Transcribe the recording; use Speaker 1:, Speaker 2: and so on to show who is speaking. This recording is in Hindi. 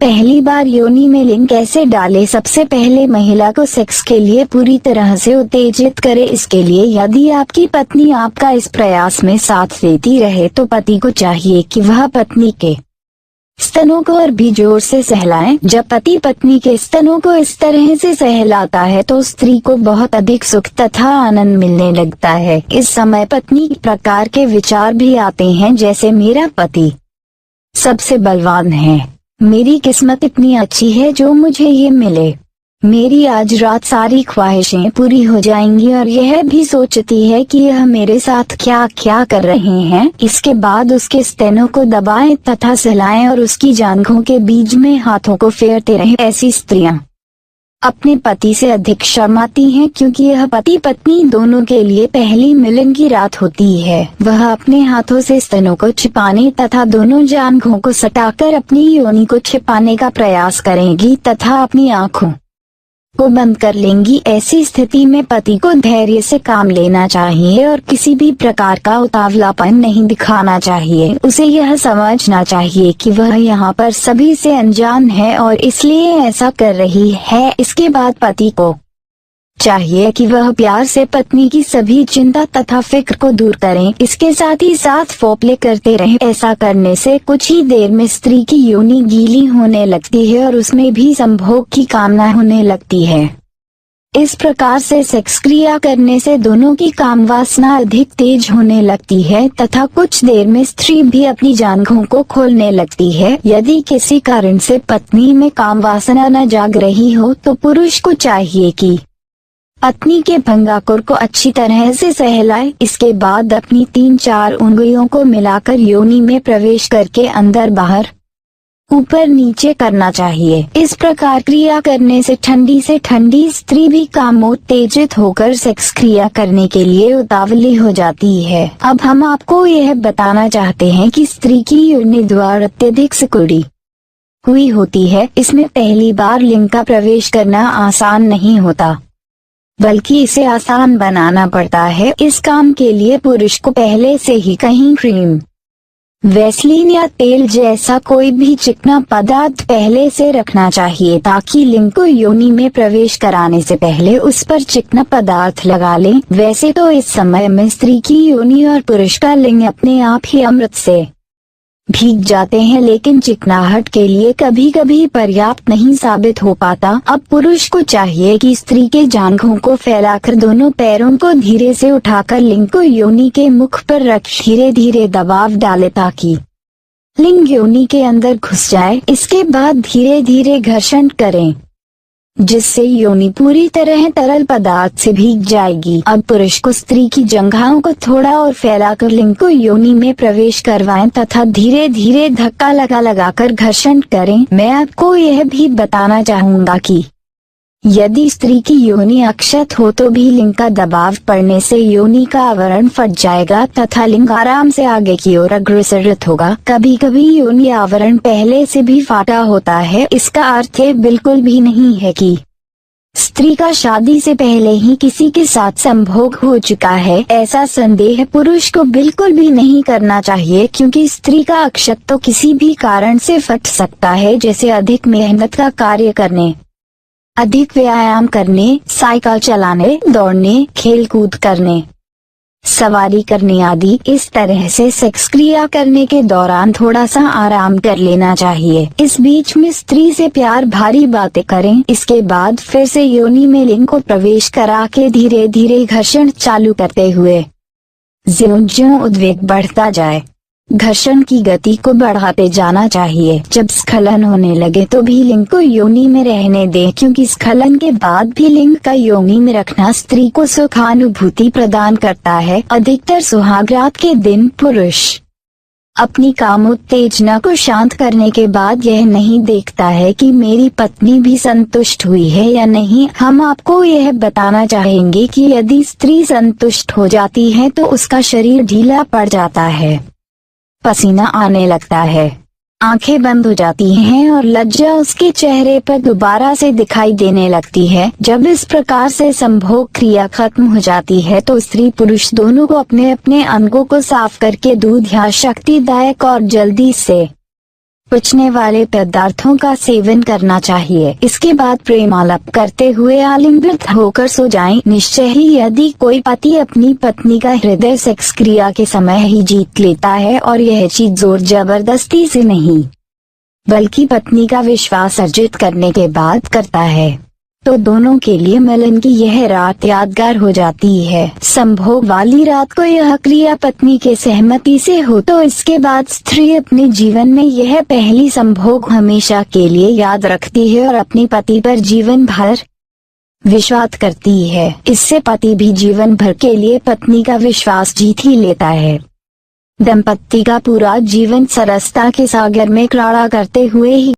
Speaker 1: पहली बार योनि में लिंग कैसे डालें? सबसे पहले महिला को सेक्स के लिए पूरी तरह से उत्तेजित करें। इसके लिए यदि आपकी पत्नी आपका इस प्रयास में साथ देती रहे तो पति को चाहिए कि वह पत्नी के स्तनों को और भी जोर से सहलाएं। जब पति पत्नी के स्तनों को इस तरह से सहलाता है तो स्त्री को बहुत अधिक सुख तथा आनंद मिलने लगता है। इस समय पत्नी प्रकार के विचार भी आते हैं, जैसे मेरा पति सबसे बलवान है, मेरी किस्मत इतनी अच्छी है जो मुझे ये मिले, मेरी आज रात सारी ख्वाहिशें पूरी हो जाएंगी। और यह भी सोचती है कि यह मेरे साथ क्या क्या कर रहे हैं। इसके बाद उसके स्तनों को दबाएं तथा सहलाएं और उसकी जांघों के बीच में हाथों को फेरते रहें। ऐसी स्त्रियां अपने पति से अधिक शर्माती हैं, क्योंकि यह पति पत्नी दोनों के लिए पहली मिलन की रात होती है। वह अपने हाथों से स्तनों को छिपाने तथा दोनों जांघों को सटाकर अपनी योनि को छिपाने का प्रयास करेंगी तथा अपनी आँखों को बंद कर लेंगी। ऐसी स्थिति में पति को धैर्य से काम लेना चाहिए और किसी भी प्रकार का उतावलापन नहीं दिखाना चाहिए। उसे यह समझना चाहिए कि वह यहाँ पर सभी से अनजान है और इसलिए ऐसा कर रही है। इसके बाद पति को चाहिए कि वह प्यार से पत्नी की सभी चिंता तथा फिक्र को दूर करें। इसके साथ ही साथ फोपले करते रहें। ऐसा करने से कुछ ही देर में स्त्री की योनि गीली होने लगती है और उसमें भी संभोग की कामना होने लगती है। इस प्रकार से सेक्स क्रिया करने से दोनों की काम वासना अधिक तेज होने लगती है तथा कुछ देर में स्त्री भी अपनी जांघों को खोलने लगती है। यदि किसी कारण से पत्नी में काम वासना न जाग रही हो तो पुरुष को चाहिए कि पत्नी के भंगाकुर को अच्छी तरह से सहलाए। इसके बाद अपनी 3-4 उंगलियों को मिलाकर योनि में प्रवेश करके अंदर बाहर ऊपर नीचे करना चाहिए। इस प्रकार क्रिया करने से ठंडी स्त्री भी कामोत्तेजित होकर सेक्स क्रिया करने के लिए उतावली हो जाती है। अब हम आपको यह बताना चाहते हैं कि स्त्री की योनि द्वार अत्यधिक सिकुड़ी हुई होती है। इसमें पहली बार लिंग का प्रवेश करना आसान नहीं होता, बल्कि इसे आसान बनाना पड़ता है। इस काम के लिए पुरुष को पहले से ही कहीं क्रीम, वैसलीन या तेल जैसा कोई भी चिकना पदार्थ पहले से रखना चाहिए, ताकि लिंग को योनि में प्रवेश कराने से पहले उस पर चिकना पदार्थ लगा लें। वैसे तो इस समय में स्त्री की योनि और पुरुष का लिंग अपने आप ही अमृत से भीग जाते हैं, लेकिन चिकनाहट के लिए कभी कभी पर्याप्त नहीं साबित हो पाता। अब पुरुष को चाहिए कि स्त्री के जांघों को फैलाकर दोनों पैरों को धीरे से उठाकर लिंग को योनि के मुख पर रख धीरे धीरे दबाव डाले ताकि लिंग योनि के अंदर घुस जाए। इसके बाद धीरे धीरे घर्षण करें, जिससे योनि पूरी तरह तरल पदार्थ से भीग जाएगी। अब पुरुष को स्त्री की जंघाओं को थोड़ा और फैलाकर लिंग को योनि में प्रवेश करवाएं तथा धीरे धीरे धक्का लगाकर घर्षण करें। मैं आपको यह भी बताना चाहूँगा कि यदि स्त्री की योनि अक्षत हो तो भी लिंग का दबाव पड़ने से योनि का आवरण फट जाएगा तथा लिंग आराम से आगे की ओर अग्रसरित होगा। कभी कभी योनि आवरण पहले से भी फाटा होता है। इसका अर्थ ये बिल्कुल भी नहीं है कि स्त्री का शादी से पहले ही किसी के साथ संभोग हो चुका है। ऐसा संदेह पुरुष को बिल्कुल भी नहीं करना चाहिए, क्योंकि स्त्री का अक्षत तो किसी भी कारण से फट सकता है, जैसे अधिक मेहनत का कार्य करने, अधिक व्यायाम करने, साइकिल चलाने, दौड़ने, खेल कूद करने, सवारी करने आदि। इस तरह से सेक्स क्रिया करने के दौरान थोड़ा सा आराम कर लेना चाहिए। इस बीच में स्त्री से प्यार भारी बातें करें। इसके बाद फिर से योनि में लिंग को प्रवेश करा के धीरे धीरे घर्षण चालू करते हुए ज्यों-ज्यों उद्वेग बढ़ता जाए, घर्षण की गति को बढ़ाते जाना चाहिए। जब स्खलन होने लगे तो भी लिंग को योनि में रहने दें, क्योंकि स्खलन के बाद भी लिंग का योनि में रखना स्त्री को सुखानुभूति प्रदान करता है। अधिकतर सुहागरात के दिन पुरुष अपनी कामोत्तेजना को शांत करने के बाद यह नहीं देखता है कि मेरी पत्नी भी संतुष्ट हुई है या नहीं। हम आपको यह बताना चाहेंगे कि यदि स्त्री संतुष्ट हो जाती है तो उसका शरीर ढीला पड़ जाता है, पसीना आने लगता है, आंखें बंद हो जाती हैं और लज्जा उसके चेहरे पर दोबारा से दिखाई देने लगती है। जब इस प्रकार से संभोग क्रिया खत्म हो जाती है तो स्त्री पुरुष दोनों को अपने अपने अंगों को साफ करके दूध या शक्तिदायक और जल्दी से पचने वाले पदार्थों का सेवन करना चाहिए। इसके बाद प्रेमालाप करते हुए आलिंगित होकर सो जाएं। निश्चय ही यदि कोई पति अपनी पत्नी का हृदय सेक्स क्रिया के समय ही जीत लेता है, और यह चीज जोर जबरदस्ती से नहीं बल्कि पत्नी का विश्वास अर्जित करने के बाद करता है, तो दोनों के लिए मिलन की यह रात यादगार हो जाती है। संभोग वाली रात को यह क्रिया पत्नी के सहमति से हो तो इसके बाद स्त्री अपने जीवन में यह पहली संभोग हमेशा के लिए याद रखती है और अपने पति पर जीवन भर विश्वास करती है। इससे पति भी जीवन भर के लिए पत्नी का विश्वास जीत ही लेता है। दंपति का पूरा जीवन सरसता के सागर में क्रीड़ा करते हुए ही